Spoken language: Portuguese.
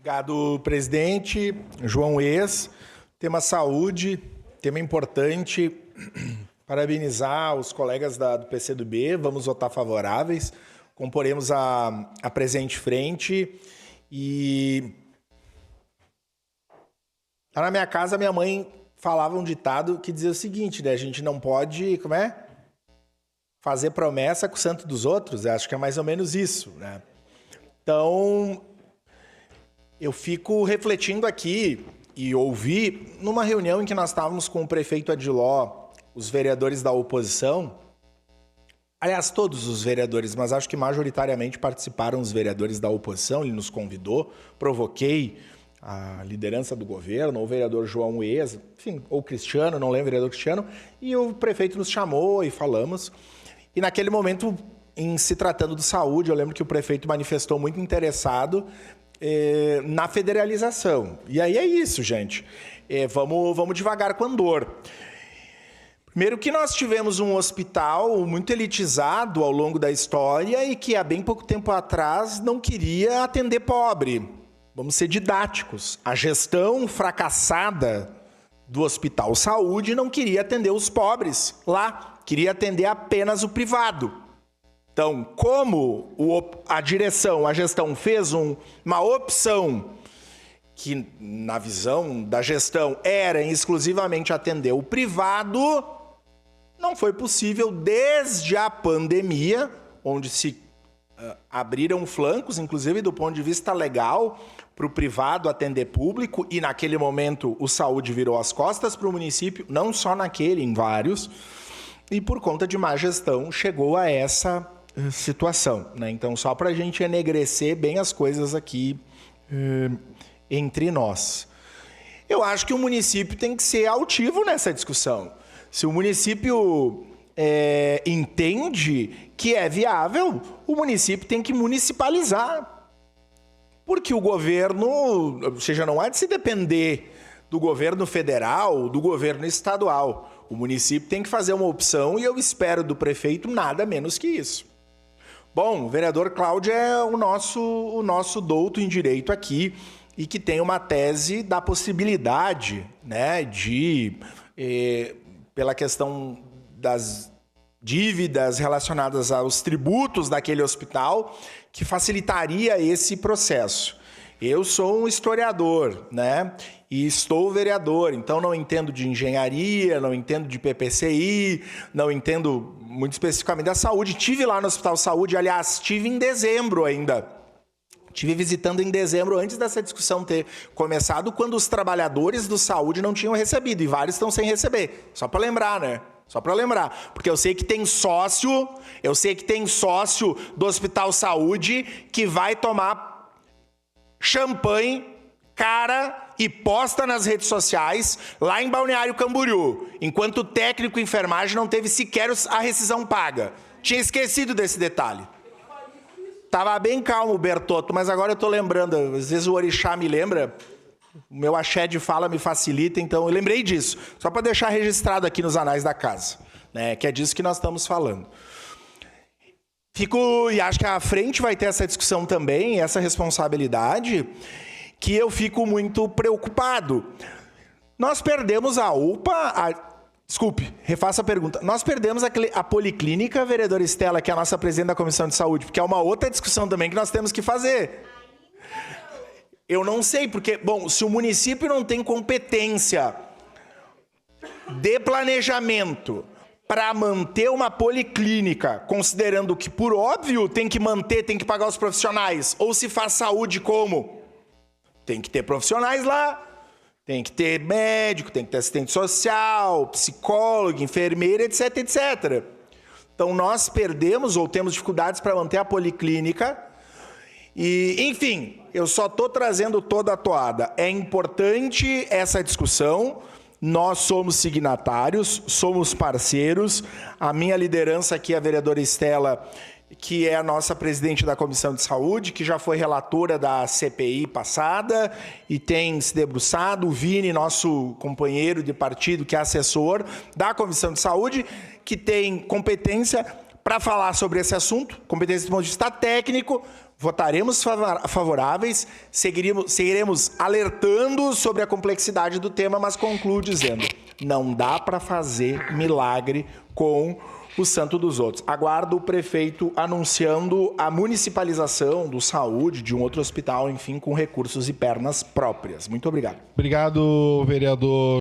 Obrigado, presidente. João Ex, tema saúde, tema importante. Parabenizar os colegas do PCdoB, vamos votar favoráveis, comporemos a presente frente e... Lá na minha casa, minha mãe falava um ditado que dizia o seguinte, né? A gente não pode, fazer promessa com o santo dos outros, eu acho que é mais ou menos isso, né? Então, eu fico refletindo aqui e ouvi numa reunião em que nós estávamos com o prefeito Adiló, os vereadores da oposição, aliás, todos os vereadores, mas acho que majoritariamente participaram os vereadores da oposição, ele nos convidou, provoquei a liderança do governo, ou o vereador João Ex, enfim, ou Cristiano, não lembro, o vereador Cristiano, e o prefeito nos chamou e falamos. E naquele momento, em se tratando de saúde, eu lembro que o prefeito manifestou muito interessado na federalização. E aí é isso, gente. Vamos devagar com andor. Primeiro que nós tivemos um hospital muito elitizado ao longo da história e que há bem pouco tempo atrás não queria atender pobre. Vamos ser didáticos. A gestão fracassada do Hospital Saúde não queria atender os pobres lá, queria atender apenas o privado. Então, como a direção, a gestão fez uma opção que, na visão da gestão, era exclusivamente atender o privado, não foi possível desde a pandemia, onde se abriram flancos, inclusive do ponto de vista legal, para o privado atender público, e naquele momento o Saúde virou as costas para o município, não só naquele, em vários, e por conta de má gestão chegou a essa situação, né? Então, só para a gente enegrecer bem as coisas aqui entre nós. Eu acho que o município tem que ser altivo nessa discussão. Se o município entende que é viável, o município tem que municipalizar. Porque o governo, ou seja, não há de se depender do governo federal, do governo estadual. O município tem que fazer uma opção e eu espero do prefeito nada menos que isso. Bom, o vereador Cláudio é o nosso douto em direito aqui e que tem uma tese da possibilidade, né, de, pela questão das dívidas relacionadas aos tributos daquele hospital, que facilitaria esse processo. Eu sou um historiador, né? E estou vereador, então não entendo de engenharia, não entendo de PPCI, não entendo muito especificamente da saúde. Tive lá no Hospital Saúde, aliás, tive em dezembro ainda. Estive visitando em dezembro, antes dessa discussão ter começado, quando os trabalhadores do saúde não tinham recebido, e vários estão sem receber. Só para lembrar, né? Só para lembrar, porque eu sei que tem sócio do Hospital Saúde que vai tomar champanhe, cara, e posta nas redes sociais lá em Balneário Camboriú, enquanto o técnico enfermagem não teve sequer a rescisão paga. Tinha esquecido desse detalhe. Tava bem calmo o Bertotto, mas agora eu tô lembrando, às vezes o orixá me lembra. O meu axé de fala me facilita, então eu lembrei disso. Só para deixar registrado aqui nos anais da casa, né? Que é disso que nós estamos falando. E acho que a frente vai ter essa discussão também, essa responsabilidade, que eu fico muito preocupado. Nós perdemos a UPA... Desculpe, refaça a pergunta. Nós perdemos a Policlínica, vereadora Estela, que é a nossa presidente da Comissão de Saúde, porque é uma outra discussão também que nós temos que fazer. Eu não sei, porque, bom, se o município não tem competência de planejamento para manter uma policlínica, considerando que, por óbvio, tem que manter, tem que pagar os profissionais, ou se faz saúde como? Tem que ter profissionais lá, tem que ter médico, tem que ter assistente social, psicólogo, enfermeira, etc, etc. Então, nós perdemos ou temos dificuldades para manter a policlínica. E, enfim, eu só estou trazendo toda a toada. É importante essa discussão, nós somos signatários, somos parceiros. A minha liderança aqui é a vereadora Estela, que é a nossa presidente da Comissão de Saúde, que já foi relatora da CPI passada e tem se debruçado. O Vini, nosso companheiro de partido, que é assessor da Comissão de Saúde, que tem competência para falar sobre esse assunto, competência do ponto de vista técnico, votaremos favoráveis, seguiremos alertando sobre a complexidade do tema, mas concluo dizendo, não dá para fazer milagre com o santo dos outros. Aguardo o prefeito anunciando a municipalização do saúde, de um outro hospital, enfim, com recursos e pernas próprias. Muito obrigado. Obrigado, vereador.